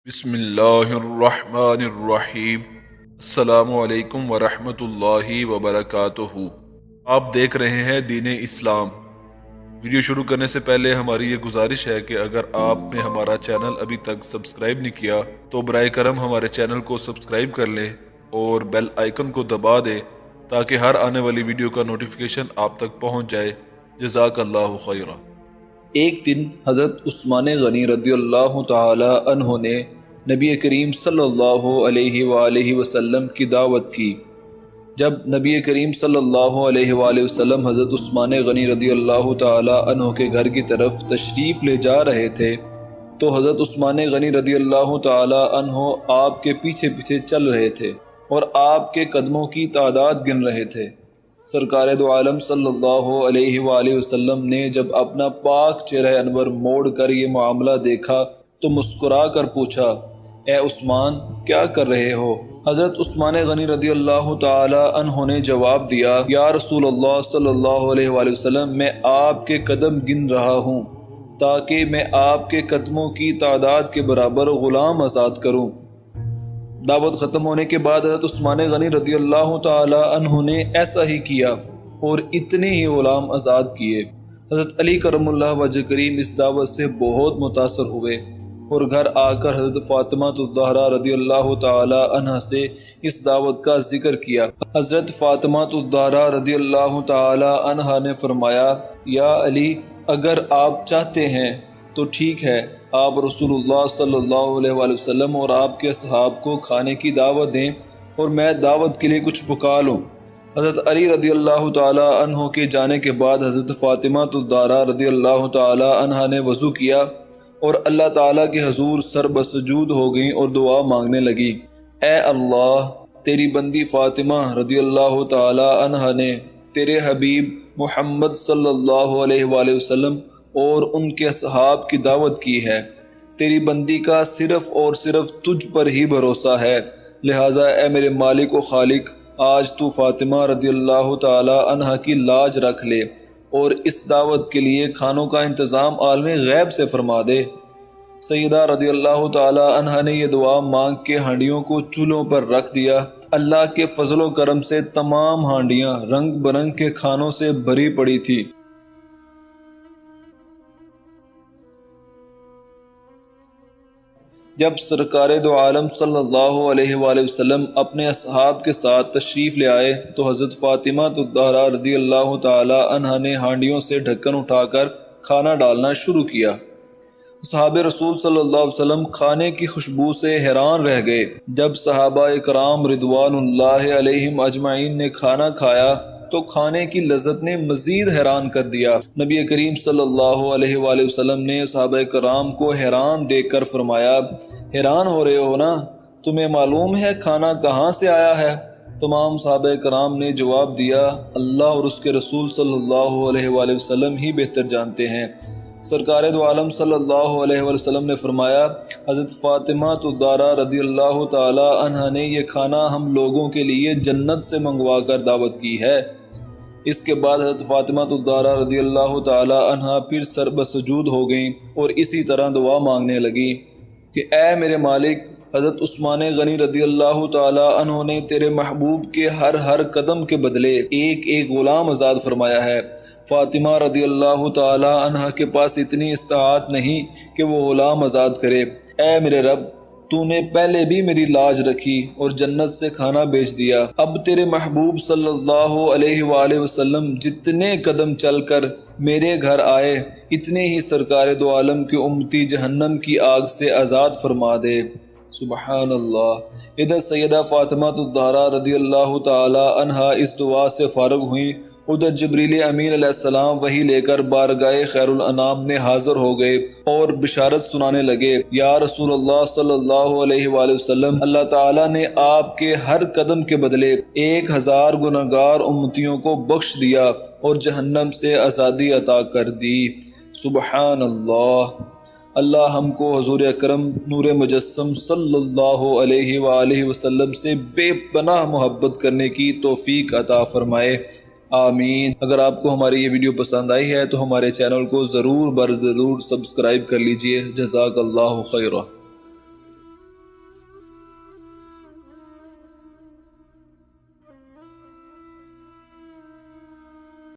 بسم اللہ الرحمن الرحیم۔ السلام علیکم ورحمۃ اللہ وبرکاتہ۔ آپ دیکھ رہے ہیں دین اسلام۔ ویڈیو شروع کرنے سے پہلے ہماری یہ گزارش ہے کہ اگر آپ نے ہمارا چینل ابھی تک سبسکرائب نہیں کیا تو برائے کرم ہمارے چینل کو سبسکرائب کر لیں اور بیل آئیکن کو دبا دیں تاکہ ہر آنے والی ویڈیو کا نوٹیفیکیشن آپ تک پہنچ جائے۔ جزاک اللہ خیرہ۔ ایک دن حضرت عثمان غنی رضی اللہ تعالی عنہ نے نبی کریم صلی اللہ علیہ وآلہ وسلم کی دعوت کی۔ جب نبی کریم صلی اللہ علیہ وآلہ وسلم حضرت عثمان غنی رضی اللہ تعالی عنہ کے گھر کی طرف تشریف لے جا رہے تھے تو حضرت عثمان غنی رضی اللہ تعالی عنہ آپ کے پیچھے پیچھے چل رہے تھے اور آپ کے قدموں کی تعداد گن رہے تھے۔ سرکار دو عالم صلی اللہ علیہ وآلہ وسلم نے جب اپنا پاک چہرہ انور موڑ کر یہ معاملہ دیکھا تو مسکرا کر پوچھا، اے عثمان کیا کر رہے ہو؟ حضرت عثمان غنی رضی اللہ تعالی عنہ نے جواب دیا، یا رسول اللہ صلی اللہ علیہ وآلہ وسلم، میں آپ کے قدم گن رہا ہوں تاکہ میں آپ کے قدموں کی تعداد کے برابر غلام آزاد کروں۔ دعوت ختم ہونے کے بعد حضرت عثمان غنی رضی اللہ تعالی عنہ نے ایسا ہی کیا اور اتنے ہی غلام آزاد کیے۔ حضرت علی کرم اللہ وجہ کریم اس دعوت سے بہت متاثر ہوئے اور گھر آ کر حضرت فاطمہ الزہرا رضی اللہ تعالی عنہ سے اس دعوت کا ذکر کیا۔ حضرت فاطمہ الزہرا رضی اللہ تعالی عنہ نے فرمایا، یا علی، اگر آپ چاہتے ہیں تو ٹھیک ہے، آپ رسول اللہ صلی اللہ علیہ وآلہ وسلم اور آپ کے اصحاب کو کھانے کی دعوت دیں اور میں دعوت کے لیے کچھ پکا لوں۔ حضرت علی رضی اللہ تعالی عنہ کے جانے کے بعد حضرت فاطمہ الزہرا رضی اللہ تعالی عنہ نے وضو کیا اور اللہ تعالیٰ کے حضور سر بسجود ہو گئیں اور دعا مانگنے لگی، اے اللہ، تیری بندی فاطمہ رضی اللہ تعالی عنہ نے تیرے حبیب محمد صلی اللہ علیہ وآلہ وسلم اور ان کے اصحاب کی دعوت کی ہے، تیری بندی کا صرف اور صرف تجھ پر ہی بھروسہ ہے، لہٰذا اے میرے مالک و خالق، آج تو فاطمہ رضی اللہ تعالی عنہ کی لاج رکھ لے اور اس دعوت کے لیے کھانوں کا انتظام عالم غیب سے فرما دے۔ سیدہ رضی اللہ تعالی عنہ نے یہ دعا مانگ کے ہانڈیوں کو چولہوں پر رکھ دیا۔ اللہ کے فضل و کرم سے تمام ہانڈیاں رنگ برنگ کے کھانوں سے بھری پڑی تھی۔ جب سرکار دو عالم صلی اللہ علیہ وآلہ وسلم اپنے اصحاب کے ساتھ تشریف لے آئے تو حضرت فاطمہ الزہرا رضی اللہ تعالی عنہ نے ہانڈیوں سے ڈھکن اٹھا کر کھانا ڈالنا شروع کیا۔ صحابہ رسول صلی اللہ علیہ وسلم کھانے کی خوشبو سے حیران رہ گئے۔ جب صحابہ کرام رضوان اللہ علیہم اجمعین نے کھانا کھایا تو کھانے کی لذت نے مزید حیران کر دیا۔ نبی کریم صلی اللہ علیہ وآلہ وسلم نے صحابہ کرام کو حیران دیکھ کر فرمایا، حیران ہو رہے ہو نا؟ تمہیں معلوم ہے کھانا کہاں سے آیا ہے؟ تمام صحابہ کرام نے جواب دیا، اللہ اور اس کے رسول صلی اللہ علیہ وآلہ وسلم ہی بہتر جانتے ہیں۔ سرکار دو عالم صلی اللہ علیہ وآلہ وسلم نے فرمایا، حضرت فاطمہ الزہرا رضی اللہ تعالی عنہ نے یہ کھانا ہم لوگوں کے لیے جنت سے منگوا کر دعوت کی ہے۔ اس کے بعد حضرت فاطمہ الزہرا رضی اللہ تعالی عنہ پھر سر بسجود ہو گئیں اور اسی طرح دعا مانگنے لگی کہ اے میرے مالک، حضرت عثمان غنی رضی اللہ تعالی عنہ نے تیرے محبوب کے ہر قدم کے بدلے ایک ایک غلام آزاد فرمایا ہے۔ فاطمہ رضی اللہ تعالی عنہ کے پاس اتنی استطاعت نہیں کہ وہ غلام آزاد کرے۔ اے میرے رب، تو نے پہلے بھی میری لاج رکھی اور جنت سے کھانا بیچ دیا، اب تیرے محبوب صلی اللہ علیہ وآلہ وسلم جتنے قدم چل کر میرے گھر آئے اتنے ہی سرکار دو عالم کے امتی جہنم کی آگ سے آزاد فرما دے۔ سبحان اللہ۔ ادھر سیدہ فاطمہ الزہرا رضی اللہ تعالی عنہ اس دعا سے فارغ ہوئیں، ادھر جبریل امین علیہ السلام وحی لے کر بارگاہ خیر الانام میں حاضر ہو گئے اور بشارت سنانے لگے، یا رسول اللہ صلی اللہ علیہ وآلہ وسلم، اللہ تعالیٰ نے آپ کے ہر قدم کے بدلے 1000 گنہگار امتیوں کو بخش دیا اور جہنم سے آزادی عطا کر دی۔ سبحان اللہ۔ اللہ ہم کو حضور اکرم نور مجسم صلی اللہ علیہ وآلہ وسلم سے بے پناہ محبت کرنے کی توفیق عطا فرمائے، آمین۔ اگر آپ کو ہماری یہ ویڈیو پسند آئی ہے تو ہمارے چینل کو ضرور سبسکرائب کر لیجئے۔ جزاک اللہ خیرہ۔